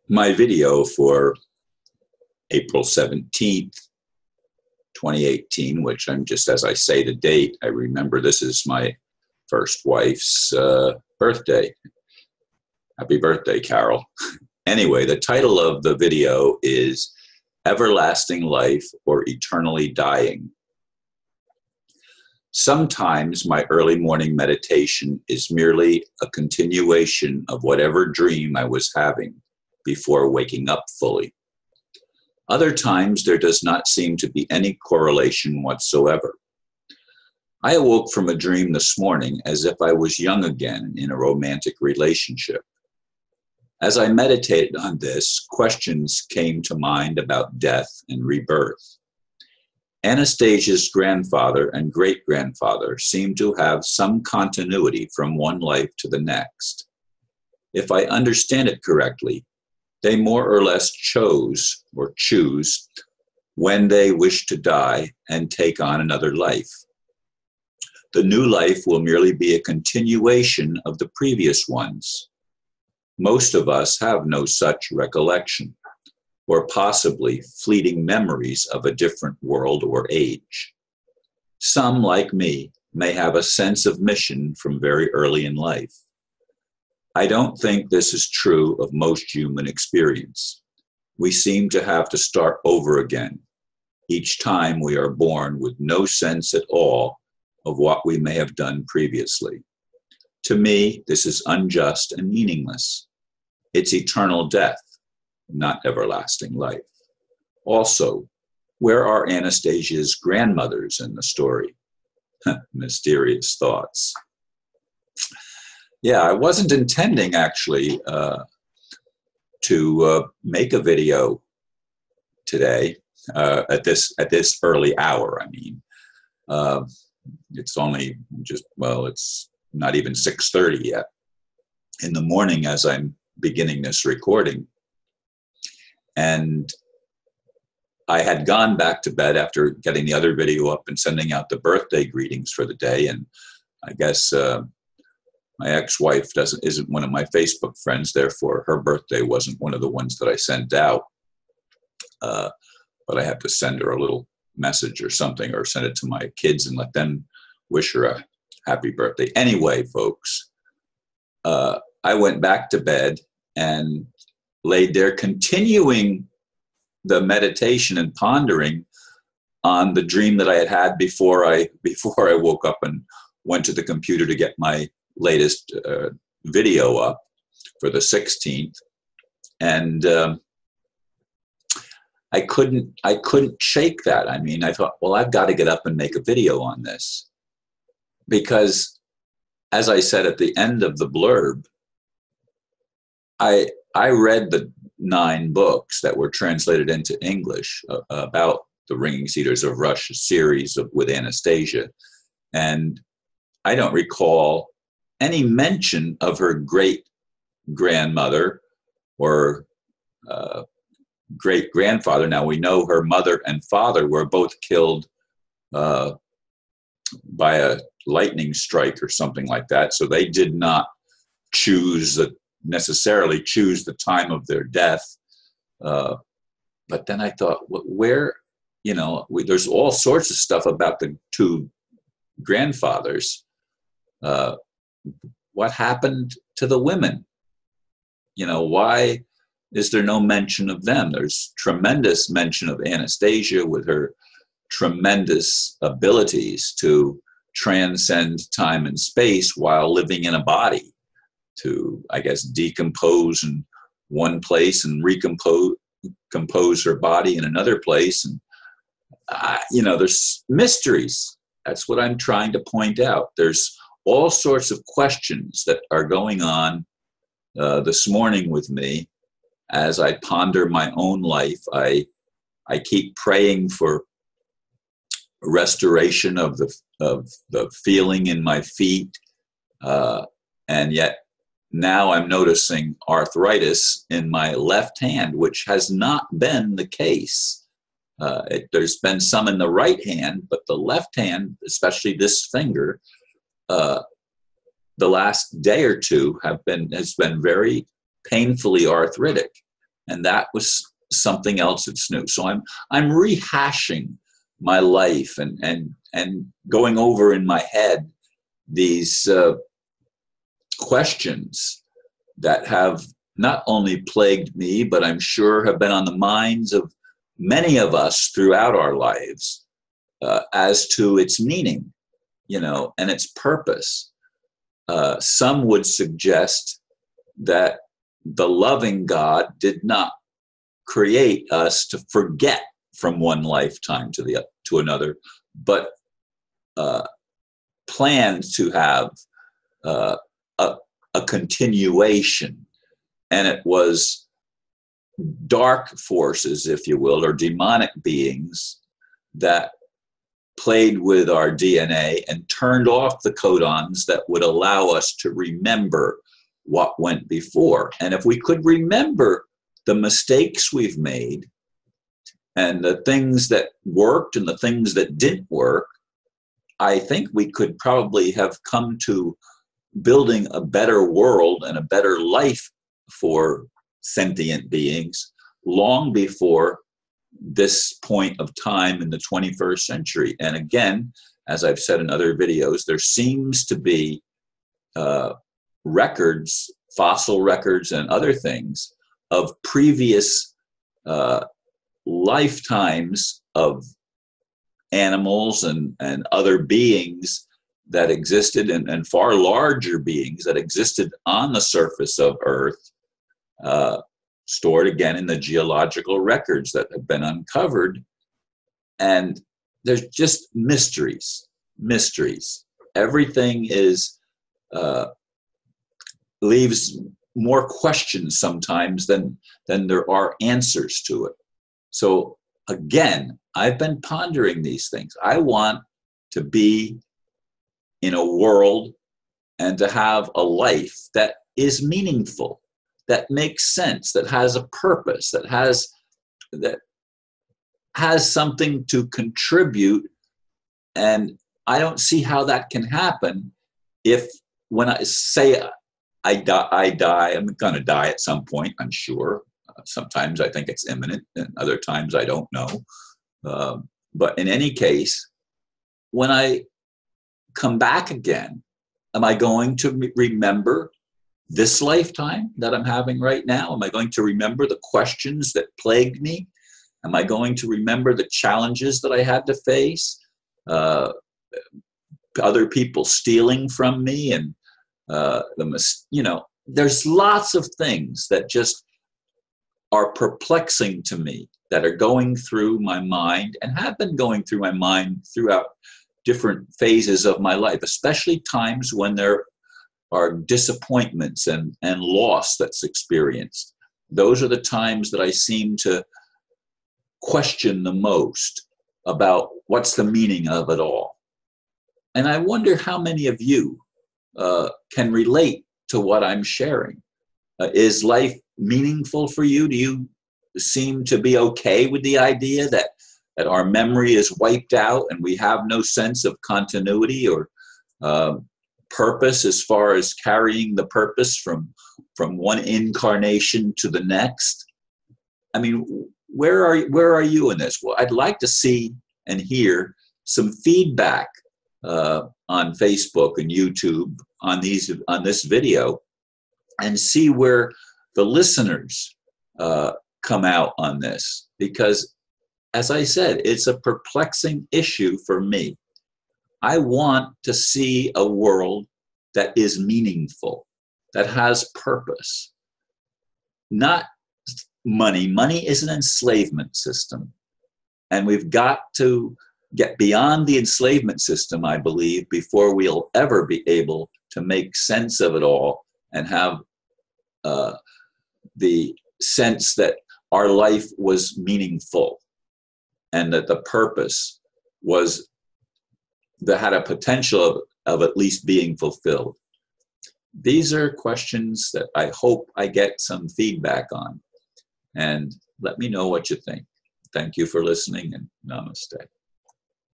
My video for April 17th, 2018, which I'm just, as I say the date, I remember this is my first wife's birthday. Happy birthday, Carol. Anyway, the title of the video is Everlasting Life or Eternally Dying. Sometimes my early morning meditation is merely a continuation of whatever dream I was having before waking up fully. Other times there does not seem to be any correlation whatsoever. I awoke from a dream this morning as if I was young again in a romantic relationship. As I meditated on this, questions came to mind about death and rebirth. Anastasia's grandfather and great-grandfather seemed to have some continuity from one life to the next. If I understand it correctly, they more or less choose when they wish to die and take on another life. The new life will merely be a continuation of the previous ones. Most of us have no such recollection, or possibly fleeting memories of a different world or age. Some, like me, may have a sense of mission from very early in life. I don't think this is true of most human experience. We seem to have to start over again. Each time we are born with no sense at all of what we may have done previously. To me, this is unjust and meaningless. It's eternal death, not everlasting life. Also, where are Anastasia's grandmothers in the story? Mysterious thoughts. Yeah, I wasn't intending actually to make a video today at this early hour. I mean, it's only it's not even 6:30 yet in the morning as I'm beginning this recording. And I had gone back to bed after getting the other video up and sending out the birthday greetings for the day. And I guess my ex-wife isn't one of my Facebook friends, therefore her birthday wasn't one of the ones that I sent out. But I have to send her a little message or something, or send it to my kids and let them wish her a happy birthday. Anyway, folks, I went back to bed and laid there continuing the meditation and pondering on the dream that I had had before I woke up and went to the computer to get my latest video up for the 16th. And I couldn't shake that. I mean, I thought, well, I've got to get up and make a video on this, because as I said at the end of the blurb, I read the 9 books that were translated into English about the Ringing Cedars of Rush series with Anastasia, and I don't recall any mention of her great-grandmother or great-grandfather. Now, we know her mother and father were both killed by a lightning strike or something like that, so they did not necessarily choose the time of their death. But then I thought, where, there's all sorts of stuff about the 2 grandfathers. What happened to the women? Why is there no mention of them? There's tremendous mention of Anastasia with her tremendous abilities to transcend time and space while living in a body, to, I guess, decompose in one place and compose her body in another place. And, there's mysteries. That's what I'm trying to point out. There's all sorts of questions that are going on this morning with me as I ponder my own life. I keep praying for restoration of the feeling in my feet, and yet now I'm noticing arthritis in my left hand, which has not been the case. There's been some in the right hand, but the left hand, especially this finger, the last day or two has been very painfully arthritic. and that was something else that's new. So I'm rehashing my life and going over in my head these questions that have not only plagued me, but I'm sure have been on the minds of many of us throughout our lives, as to its meaning, and its purpose. Some would suggest that the loving God did not create us to forget from one lifetime to another, but planned to have a continuation. And it was dark forces, if you will, or demonic beings that played with our DNA and turned off the codons that would allow us to remember what went before. And if we could remember the mistakes we've made and the things that worked and the things that didn't work, I think we could probably have come to building a better world and a better life for sentient beings long before this point of time in the 21st century. And again, as I've said in other videos, there seems to be records, fossil records and other things of previous lifetimes of animals and other beings that existed, and far larger beings that existed on the surface of Earth, stored again in the geological records that have been uncovered. And there's just mysteries. Everything is leaves more questions sometimes than there are answers to it. So again, I've been pondering these things. I want to be in a world and to have a life that is meaningful, that makes sense, that has a purpose, that has something to contribute. And I don't see how that can happen if, when I say I die, I'm going to die at some point, I'm sure. Sometimes I think it's imminent, and other times I don't know. But in any case, when I come back again, am I going to remember this lifetime that I'm having right now? Am I going to remember the questions that plagued me? Am I going to remember the challenges that I had to face? Other people stealing from me, and there's lots of things that just are perplexing to me, that are going through my mind and have been going through my mind throughout different phases of my life, especially times when there are disappointments and loss that's experienced. Those are the times that I seem to question the most about what's the meaning of it all. And I wonder how many of you can relate to what I'm sharing. Is life meaningful for you? Do you seem to be okay with the idea that our memory is wiped out and we have no sense of continuity or purpose as far as carrying the purpose from one incarnation to the next? I mean, where are you in this? Well, I'd like to see and hear some feedback on Facebook and YouTube on this video, and see where the listeners come out on this, because as I said, it's a perplexing issue for me. I want to see a world that is meaningful, that has purpose. Not money. Money is an enslavement system. And we've got to get beyond the enslavement system, I believe, before we'll ever be able to make sense of it all and have the sense that our life was meaningful and that the purpose was that had a potential of at least being fulfilled. These are questions that I hope I get some feedback on, and let me know what you think. Thank you for listening, and namaste.